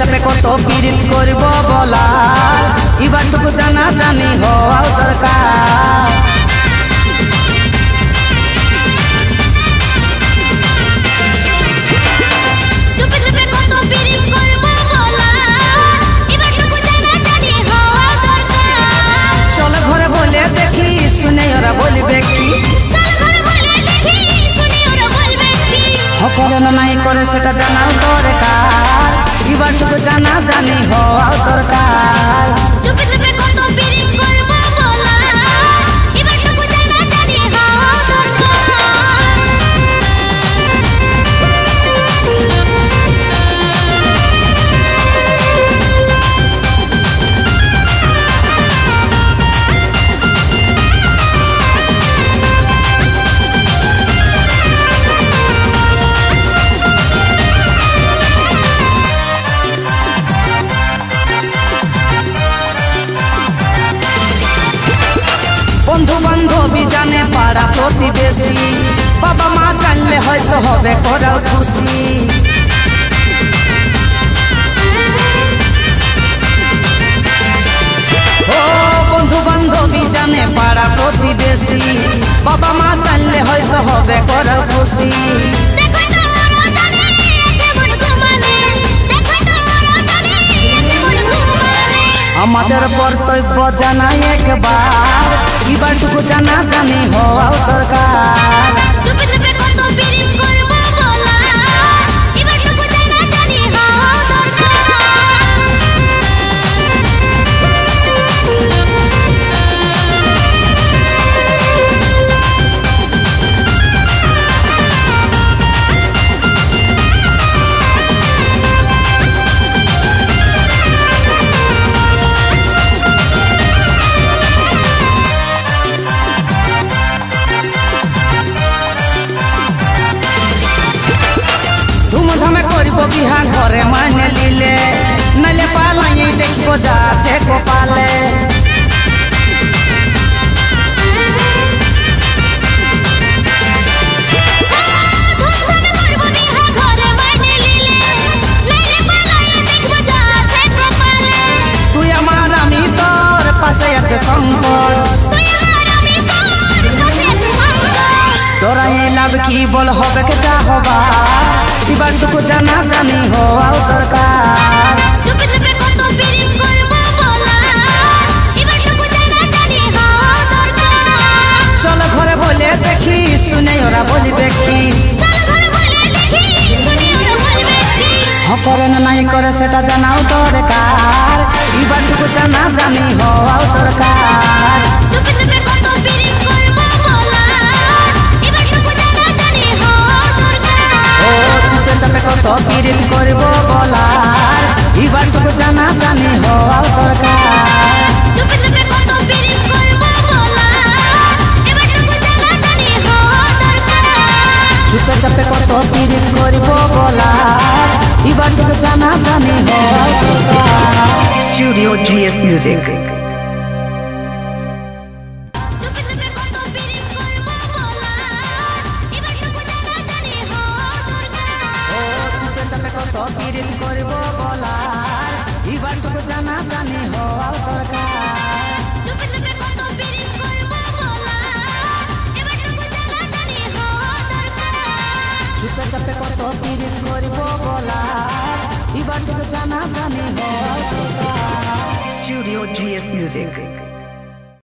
চাপে কত পীড়িত করব বলার এবারটুকু জানা জানি হওয়া দরকার। চল ঘরে বলে দেখি শুনে ওরা বলবে কি, করে না নাই করে সেটা জানাও দরকার এবারটুকু জানা জানি হওয়া দরকার। চুপে চুপে কত পীড়িত করব বলা এবারটুকু জানা জানি হওয়া দরকার। বন্ধু বান্ধবী জানে পাড়া প্রতিবেশী বাবা মা জানলে হয়তো হবে করাও খুশি। ও বন্ধু বান্ধবী জানে পাড়া প্রতিবেশী বাবা মা জানলে হয়তো হবে করাও খুশি। আমাদের কর্তব্য জানাই একবার এবারটুকু জানা জানি হওয়া দরকার। চুপে চুপে কত পীড়িত করব বলা এবারটুকু জানা জানি হওয়া দরকার। ধুমধামে করব বিহা ঘরে মানে লিলে নাইলে পালাই দেখব যা আছে কপালে। তুই আমার আমি তোর পাশে আছে শঙ্কর, তোরা লাভ কি বল হবে কে যা হবা এবারটুকু জানা জানি হওয়া দরকার। চুপে চুপে কত পীড়িত করব বলা এবারটুকু জানা জানি হওয়া দরকার। চল ঘরে বলে দেখি শুনে ওরা বলবে কি, করে না নাই করে সেটা জানাও দরকার এবারটুকু জানা জানি হওয়া দরকার। চুপে চুপে কত পীড়িত করব বলা এবারটুকু জানা জানি হওয়া দরকার। ও চুপে চাপে কত পীড়িত করব বলার এবারটুকু জানা জানি হওয়া দরকার। চুপে চুপে কত পীড়িত করব বলা এবারটুকু জানা জানি হওয়া দরকার। চুপে চাপে কত পীড়িত করব বলার এবারটুকু জানা জানি হওয়া দরকার। Studio GS Music। চুপে চুপে কত পীড়িত করব বলা এবারটুকু জানা জানি হওয়া দরকার। ও চুপে চাপে কত পীড়িত করব বলার এবারটুকু জানা জানি হওয়া দরকার। চুপে চুপে কত পীড়িত করব বলা এবারটুকু জানা জানি হওয়া দরকার। চুপে চাপে কত পীড়িত করব বলার এবারটুকু জানা জানি হওয়া দরকার। Studio GS Music।